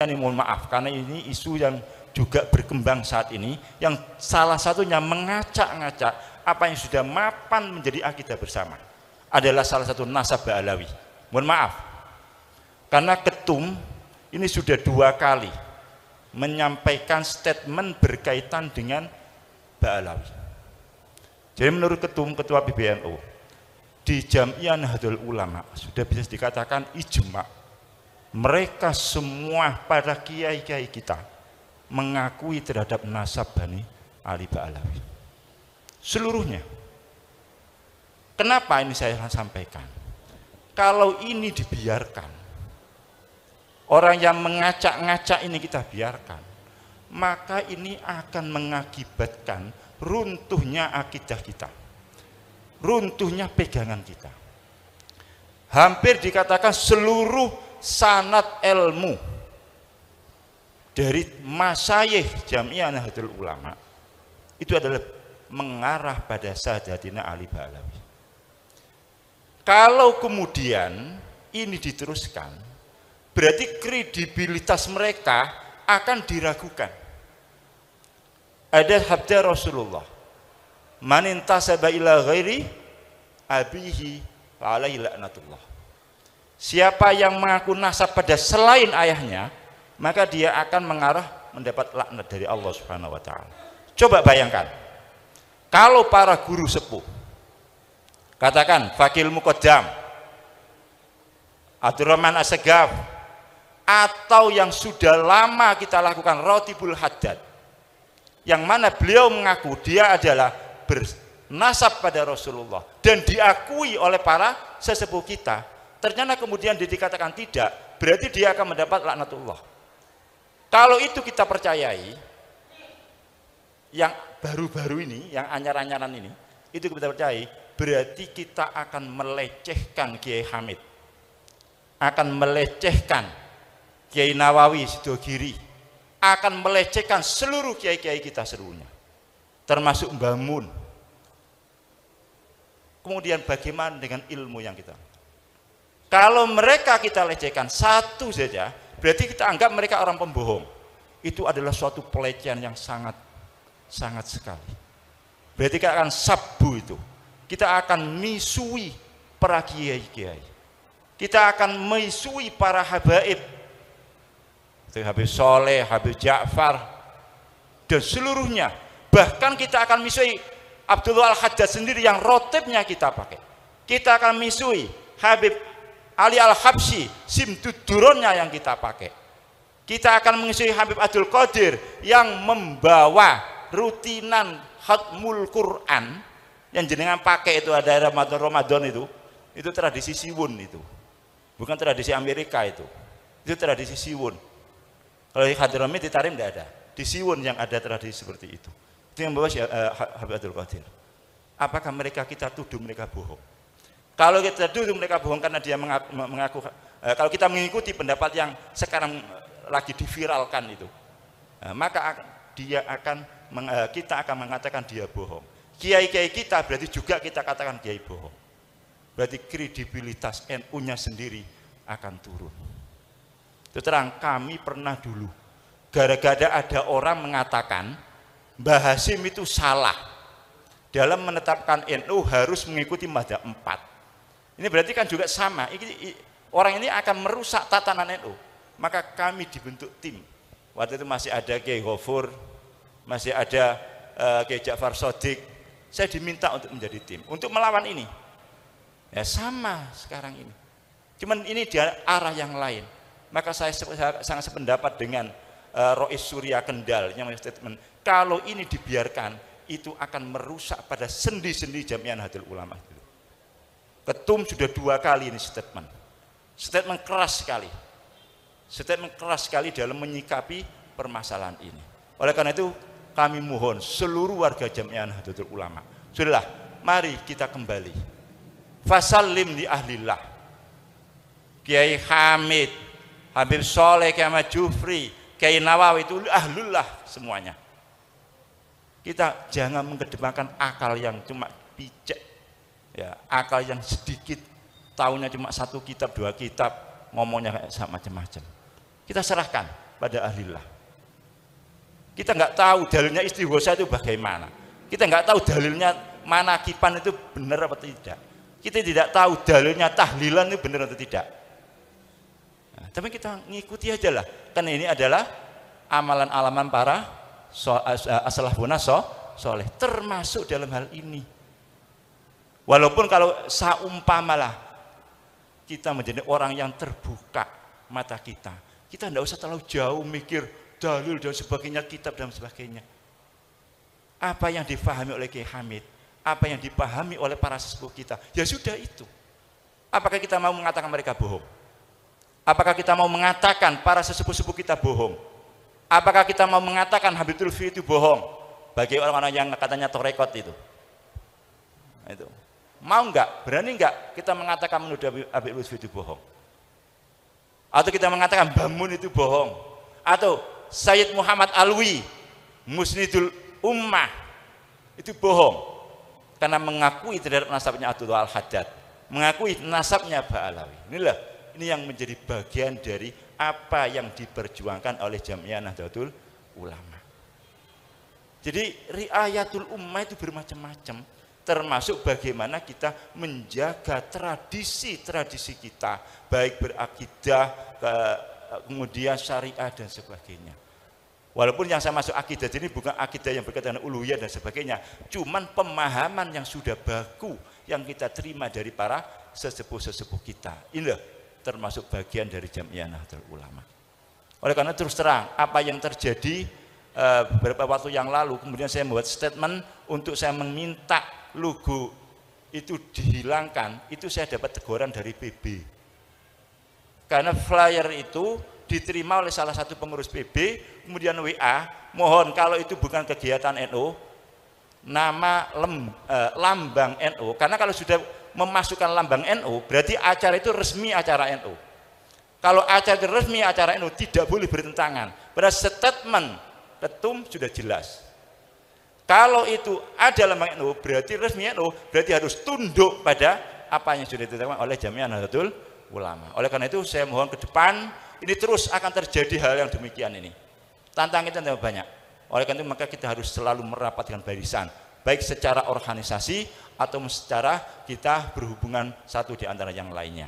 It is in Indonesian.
ini mohon maaf karena ini isu yang juga berkembang saat ini, yang salah satunya mengacak-ngacak apa yang sudah mapan menjadi akidah bersama adalah salah satu nasab Ba'alawi. Mohon maaf karena ketum ini sudah 2 kali menyampaikan statement berkaitan dengan Ba'alawi. Jadi menurut ketua PBNU di Jam'iyah Nahdlatul Ulama sudah bisa dikatakan ijma, mereka semua para kiai-kiai kita mengakui terhadap nasab Bani Ali Ba'alawi seluruhnya. Kenapa ini saya sampaikan? Kalau ini dibiarkan, orang yang mengacak-ngacak ini kita biarkan, maka ini akan mengakibatkan runtuhnya akidah kita, runtuhnya pegangan kita. Hampir dikatakan seluruh sanad ilmu dari masyayikh Jam'iyah Nahdlatul Ulama itu adalah mengarah pada Sayyidina Ali Ba'alawi. Kalau kemudian ini diteruskan, berarti kredibilitas mereka akan diragukan. Ada sabda Rasulullah, man intasaba ila ghairi abihi fa alaihi la'natullah. Siapa yang mengaku nasab pada selain ayahnya, maka dia akan mengarah mendapat laknat dari Allah Subhanahu wa taala. Coba bayangkan, kalau para guru sepuh, katakan Fakil Muqaddam, Abdurrahman As-Segaf, atau yang sudah lama kita lakukan Rotibul Haddad, yang mana beliau mengaku dia adalah bernasab pada Rasulullah dan diakui oleh para sesepuh kita, ternyata kemudian dikatakan tidak, berarti dia akan mendapat laknatullah. Kalau itu kita percayai, yang baru-baru ini, yang anyar-anyaran ini, itu kita percayai, berarti kita akan melecehkan Kiai Hamid, akan melecehkan Kiai Nawawi Sidogiri, akan melecehkan seluruh kiai-kiai kita seluruhnya, termasuk Mbah Mun. Kemudian bagaimana dengan ilmu yang kita? Kalau mereka kita lecehkan satu saja, berarti kita anggap mereka orang pembohong. Itu adalah suatu pelecehan yang sangat sekali. Berarti kita akan sabbu itu. Kita akan misui para kiai-kiai. Kita akan misui para habaib. Habib Soleh, Habib Ja'far, dan seluruhnya. Bahkan kita akan misui Abdullah Al-Haddad sendiri yang rotibnya kita pakai. Kita akan misui Habib Ali Al-Habsyi, simtuduronnya yang kita pakai. Kita akan mengisi Habib Abdul Qadir yang membawa rutinan khatmul Quran yang jenengan pakai itu ada Ramadan itu tradisi Siwun itu. Bukan tradisi Amerika itu. Itu tradisi Siwun. Kalau di Hadramit di Tarim tidak ada. Di Siwun yang ada tradisi seperti itu. Itu yang membawa Habib Abdul Qadir. Apakah mereka kita tuduh mereka bohong? Kalau kita dulu mereka bohong karena dia mengaku, kalau kita mengikuti pendapat yang sekarang lagi diviralkan itu, maka kita akan mengatakan dia bohong. Kiai-kiai kita berarti juga kita katakan kiai bohong. Berarti kredibilitas NU-nya sendiri akan turun. Itu terang, kami pernah dulu gara-gara ada orang mengatakan Mbah Hasyim itu salah dalam menetapkan NU harus mengikuti mazhab 4. Ini berarti kan juga sama. Orang ini akan merusak tatanan NU. Maka kami dibentuk tim. Waktu itu masih ada Kiai Ghafur, masih ada Kiai Ja'far Shadiq. Saya diminta untuk menjadi tim, untuk melawan ini. Ya sama sekarang ini. Cuman ini di arah yang lain. Maka saya sangat sependapat dengan Rois Surya Kendal yang statement, kalau ini dibiarkan, itu akan merusak pada sendi-sendi Jam'iyah Nahdlatul Ulama. Ketum sudah 2 kali ini statement keras sekali dalam menyikapi permasalahan ini. Oleh karena itu kami mohon seluruh warga Jam'iyah Nahdlatul Ulama, sudahlah, mari kita kembali fasallim li ahlillah. Kiai Hamid, Habib Soleh, Kiai Ahmad Jufri, Kiai Nawawi itu ahlullah semuanya. Kita jangan mengedepankan akal yang cuma picek, ya, akal yang sedikit, tahunya cuma 1 kitab 2 kitab, ngomongnya kayak macam-macam. Kita serahkan pada ahlillah. Kita nggak tahu dalilnya istighosa itu bagaimana. Kita nggak tahu dalilnya manakipan itu benar atau tidak. Kita tidak tahu dalilnya tahlilan itu benar atau tidak. Nah, tapi kita ngikuti aja lah. Karena ini adalah amalan-alaman para as-salafun soleh, termasuk dalam hal ini. Walaupun kalau saumpamalah kita menjadi orang yang terbuka mata kita tidak usah terlalu jauh mikir dalil dan sebagainya, kitab dan sebagainya. Apa yang dipahami oleh Kiai Hamid, apa yang dipahami oleh para sesepuh kita, ya sudah itu. Apakah kita mau mengatakan mereka bohong? Apakah kita mau mengatakan para sesepuh-sepuh kita bohong? Apakah kita mau mengatakan Habib Lutfi itu bohong? Bagi orang-orang yang katanya torekot itu. Itu. Mau enggak? Berani enggak kita mengatakan menuduh Habib Lutfi itu bohong? Atau kita mengatakan Bamun itu bohong? Atau Sayyid Muhammad Alwi, Musnidul Ummah itu bohong karena mengakui terhadap nasabnya Abdullah Al-Haddad, mengakui nasabnya Ba'alawi. Ini yang menjadi bagian dari apa yang diperjuangkan oleh Jamiah Nahdlatul Ulama. Jadi riayatul ummah itu bermacam-macam, termasuk bagaimana kita menjaga tradisi-tradisi kita, baik berakidah, kemudian syariah dan sebagainya. Walaupun yang saya masuk akidah ini bukan akidah yang berkaitan dengan uluhiyah dan sebagainya, cuman pemahaman yang sudah baku yang kita terima dari para sesepuh-sesepuh kita. Inilah termasuk bagian dari Jamiah Nahdlatul Ulama. Oleh karena terus terang apa yang terjadi beberapa waktu yang lalu, kemudian saya membuat statement untuk saya meminta logo itu dihilangkan, itu saya dapat teguran dari PB. Karena flyer itu diterima oleh salah satu pengurus PB, kemudian WA, mohon kalau itu bukan kegiatan NU, nama lambang NU, karena kalau sudah memasukkan lambang NU, berarti acara itu resmi acara NU. Kalau acara itu resmi acara NU, tidak boleh bertentangan. Pada statement ketum sudah jelas. Kalau itu ada lambang NU, berarti resmi NU, berarti harus tunduk pada apa yang sudah ditetapkan oleh Jamiah Nahdlatul Ulama. Oleh karena itu saya mohon ke depan ini terus akan terjadi hal yang demikian ini. Tantangan kita tambah banyak. Oleh karena itu maka kita harus selalu merapatkan barisan, baik secara organisasi atau secara kita berhubungan satu di antara yang lainnya.